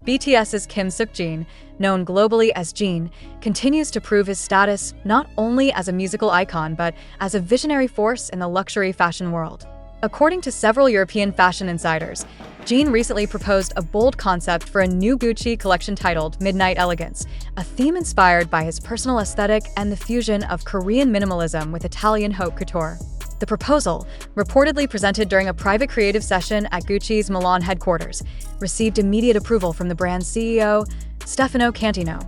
BTS's Seokjin, known globally as Jin, continues to prove his status not only as a musical icon but as a visionary force in the luxury fashion world. According to several European fashion insiders, Jin recently proposed a bold concept for a new Gucci collection titled Midnight Elegance, a theme inspired by his personal aesthetic and the fusion of Korean minimalism with Italian haute couture. The proposal, reportedly presented during a private creative session at Gucci's Milan headquarters, received immediate approval from the brand's CEO, Stefano Cantino.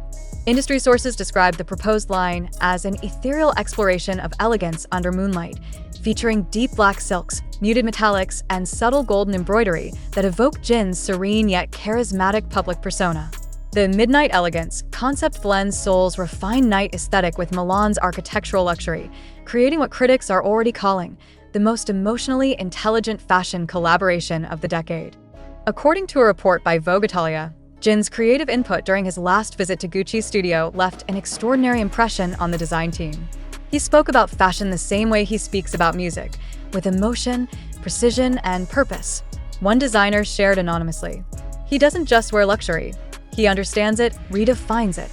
Industry sources described the proposed line as an ethereal exploration of elegance under moonlight, featuring deep black silks, muted metallics, and subtle golden embroidery that evoke Jin's serene yet charismatic public persona. The Midnight Elegance concept blends Seoul's refined night aesthetic with Milan's architectural luxury, creating what critics are already calling the most emotionally intelligent fashion collaboration of the decade. According to a report by Vogue Italia, Jin's creative input during his last visit to Gucci's studio left an extraordinary impression on the design team. He spoke about fashion the same way he speaks about music, with emotion, precision, and purpose. One designer shared anonymously, "He doesn't just wear luxury. He understands it, redefines it."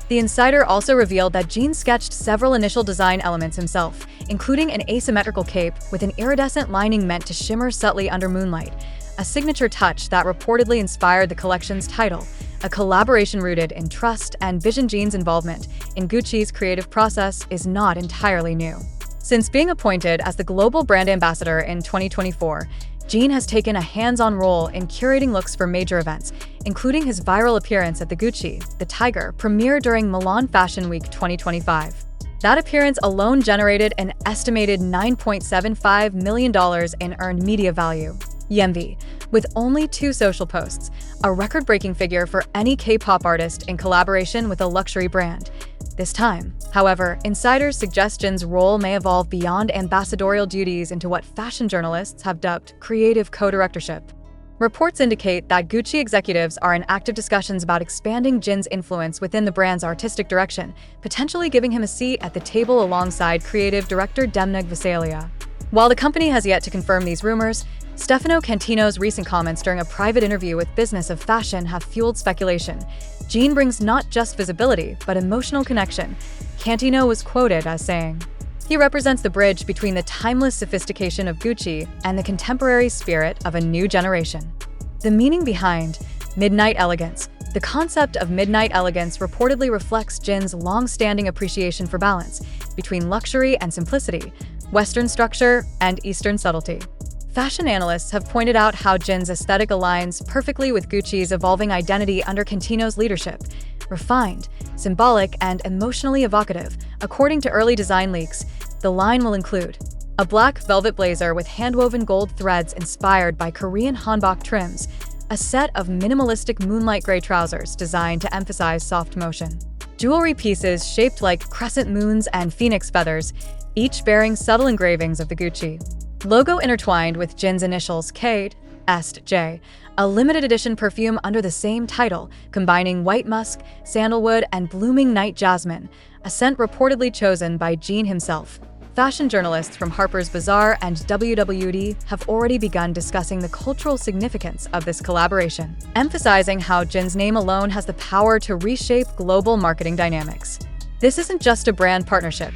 The insider also revealed that Jin sketched several initial design elements himself, including an asymmetrical cape with an iridescent lining meant to shimmer subtly under moonlight, a signature touch that reportedly inspired the collection's title, a collaboration rooted in trust and vision. Jin's involvement in Gucci's creative process is not entirely new. Since being appointed as the global brand ambassador in 2024, Jin has taken a hands-on role in curating looks for major events, including his viral appearance at the Gucci The Tiger premiere during Milan Fashion Week 2025. That appearance alone generated an estimated $9.75 million in earned media value. YMV, with only 2 social posts, a record-breaking figure for any K-pop artist in collaboration with a luxury brand. This time, however, insiders suggest Jin's role may evolve beyond ambassadorial duties into what fashion journalists have dubbed creative co-directorship. Reports indicate that Gucci executives are in active discussions about expanding Jin's influence within the brand's artistic direction, potentially giving him a seat at the table alongside creative director Demna Gvasalia. While the company has yet to confirm these rumors, Stefano Cantino's recent comments during a private interview with Business of Fashion have fueled speculation. Jin brings not just visibility, but emotional connection. Cantino was quoted as saying, "He represents the bridge between the timeless sophistication of Gucci and the contemporary spirit of a new generation." The meaning behind Midnight Elegance. The concept of Midnight Elegance reportedly reflects Jin's long-standing appreciation for balance between luxury and simplicity, Western structure and Eastern subtlety. Fashion analysts have pointed out how Jin's aesthetic aligns perfectly with Gucci's evolving identity under Cantino's leadership: refined, symbolic, and emotionally evocative. According to early design leaks, the line will include a black velvet blazer with hand-woven gold threads inspired by Korean hanbok trims, a set of minimalistic moonlight gray trousers designed to emphasize soft motion, jewelry pieces shaped like crescent moons and phoenix feathers, each bearing subtle engravings of the Gucci logo intertwined with Jin's initials K, Est, J, a limited edition perfume under the same title, combining white musk, sandalwood, and blooming night jasmine, a scent reportedly chosen by Jin himself. Fashion journalists from Harper's Bazaar and WWD have already begun discussing the cultural significance of this collaboration, emphasizing how Jin's name alone has the power to reshape global marketing dynamics. "This isn't just a brand partnership,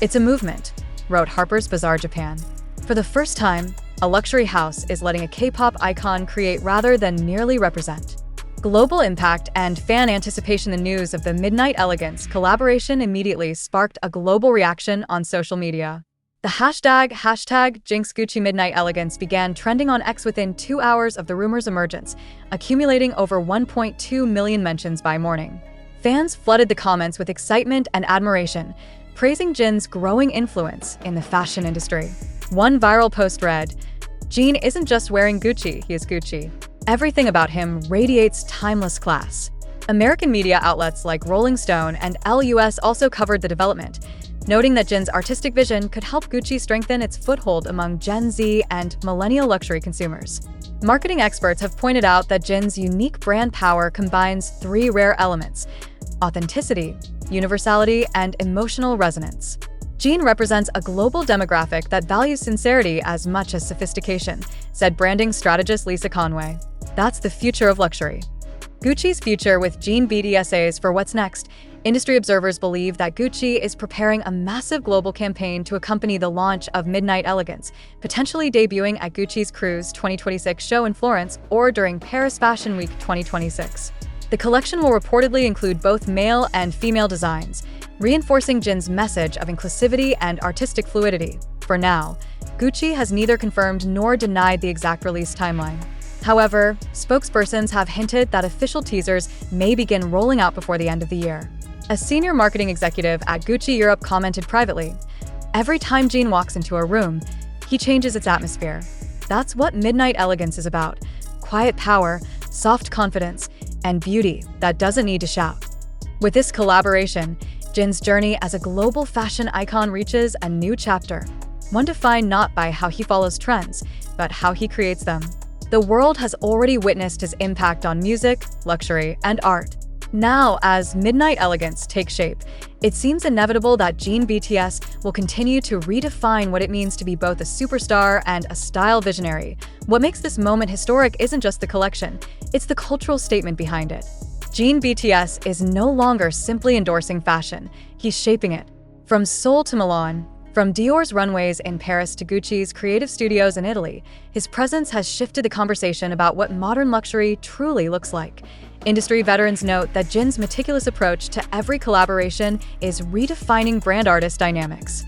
it's a movement," wrote Harper's Bazaar Japan. For the first time, a luxury house is letting a K-pop icon create rather than merely represent. Global impact and fan anticipation. The news of the Midnight Elegance collaboration immediately sparked a global reaction on social media. The hashtag #JinxGucci Midnight Elegance began trending on X within 2 hours of the rumor's emergence, accumulating over 1.2 million mentions by morning. Fans flooded the comments with excitement and admiration, praising Jin's growing influence in the fashion industry. One viral post read, "Jin isn't just wearing Gucci, he is Gucci. Everything about him radiates timeless class." American media outlets like Rolling Stone and LUS also covered the development, noting that Jin's artistic vision could help Gucci strengthen its foothold among Gen Z and millennial luxury consumers. Marketing experts have pointed out that Jin's unique brand power combines 3 rare elements: authenticity, universality, and emotional resonance. Jin represents a global demographic that values sincerity as much as sophistication, said branding strategist Lisa Conway. That's the future of luxury. Gucci's future with Jin BTS for what's next. Industry observers believe that Gucci is preparing a massive global campaign to accompany the launch of Midnight Elegance, potentially debuting at Gucci's Cruise 2026 show in Florence or during Paris Fashion Week 2026. The collection will reportedly include both male and female designs, reinforcing Jin's message of inclusivity and artistic fluidity. For now, Gucci has neither confirmed nor denied the exact release timeline. However, spokespersons have hinted that official teasers may begin rolling out before the end of the year. A senior marketing executive at Gucci Europe commented privately, "Every time Jin walks into a room, he changes its atmosphere. That's what Midnight Elegance is about. Quiet power, soft confidence, and beauty that doesn't need to shout." With this collaboration, Jin's journey as a global fashion icon reaches a new chapter, one defined not by how he follows trends, but how he creates them. The world has already witnessed his impact on music, luxury, and art. Now, as Midnight Elegance takes shape, it seems inevitable that Jin BTS will continue to redefine what it means to be both a superstar and a style visionary. What makes this moment historic isn't just the collection, it's the cultural statement behind it. Jin BTS is no longer simply endorsing fashion, he's shaping it. From Seoul to Milan, from Dior's runways in Paris to Gucci's creative studios in Italy, his presence has shifted the conversation about what modern luxury truly looks like. Industry veterans note that Jin's meticulous approach to every collaboration is redefining brand artist dynamics.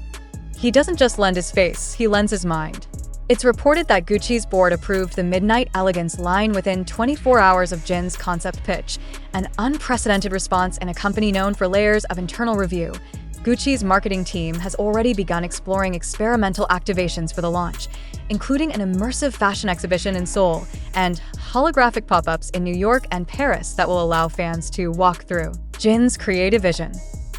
He doesn't just lend his face, he lends his mind. It's reported that Gucci's board approved the Midnight Elegance line within 24 hours of Jin's concept pitch, an unprecedented response in a company known for layers of internal review. Gucci's marketing team has already begun exploring experimental activations for the launch, including an immersive fashion exhibition in Seoul and holographic pop-ups in New York and Paris that will allow fans to walk through Jin's creative vision.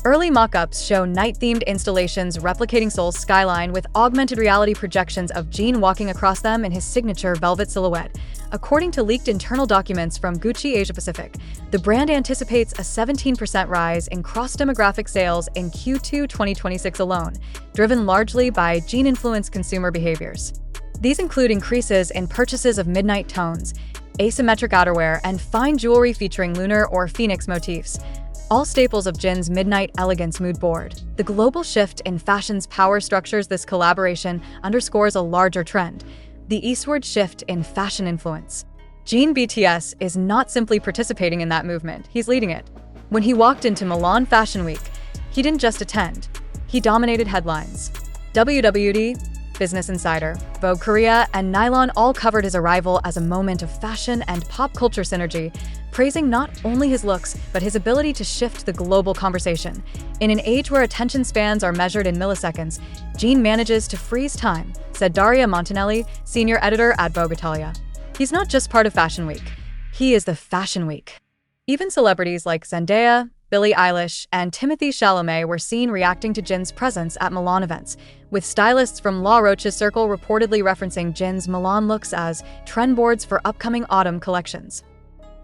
Early mock-ups show night-themed installations replicating Seoul's skyline with augmented reality projections of Jin walking across them in his signature velvet silhouette. According to leaked internal documents from Gucci Asia Pacific, the brand anticipates a 17% rise in cross-demographic sales in Q2 2026 alone, driven largely by Jin-influenced consumer behaviors. These include increases in purchases of midnight tones, asymmetric outerwear, and fine jewelry featuring lunar or phoenix motifs, all staples of Jin's Midnight Elegance mood board. The global shift in fashion's power structures this collaboration underscores a larger trend, the eastward shift in fashion influence. Jin BTS is not simply participating in that movement, he's leading it. When he walked into Milan Fashion Week, he didn't just attend, he dominated headlines. WWD, Business Insider, Vogue Korea, and Nylon all covered his arrival as a moment of fashion and pop culture synergy, praising not only his looks, but his ability to shift the global conversation. In an age where attention spans are measured in milliseconds, Jin manages to freeze time, said Daria Montanelli, senior editor at Vogue Italia. He's not just part of Fashion Week, he is the Fashion Week. Even celebrities like Zendaya, Billie Eilish, and Timothée Chalamet were seen reacting to Jin's presence at Milan events, with stylists from La Roche's circle reportedly referencing Jin's Milan looks as trend boards for upcoming autumn collections.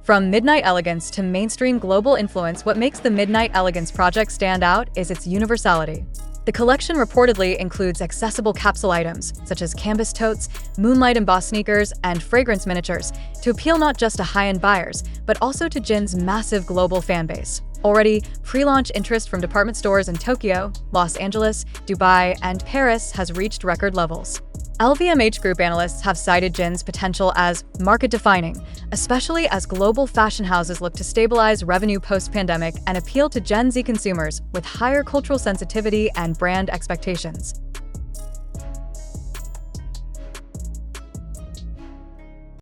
From Midnight Elegance to mainstream global influence, what makes the Midnight Elegance project stand out is its universality. The collection reportedly includes accessible capsule items, such as canvas totes, moonlight embossed sneakers, and fragrance miniatures, to appeal not just to high-end buyers, but also to Jin's massive global fanbase. Already, pre-launch interest from department stores in Tokyo, Los Angeles, Dubai, and Paris has reached record levels. LVMH Group analysts have cited Jin's potential as market-defining, especially as global fashion houses look to stabilize revenue post-pandemic and appeal to Gen Z consumers with higher cultural sensitivity and brand expectations.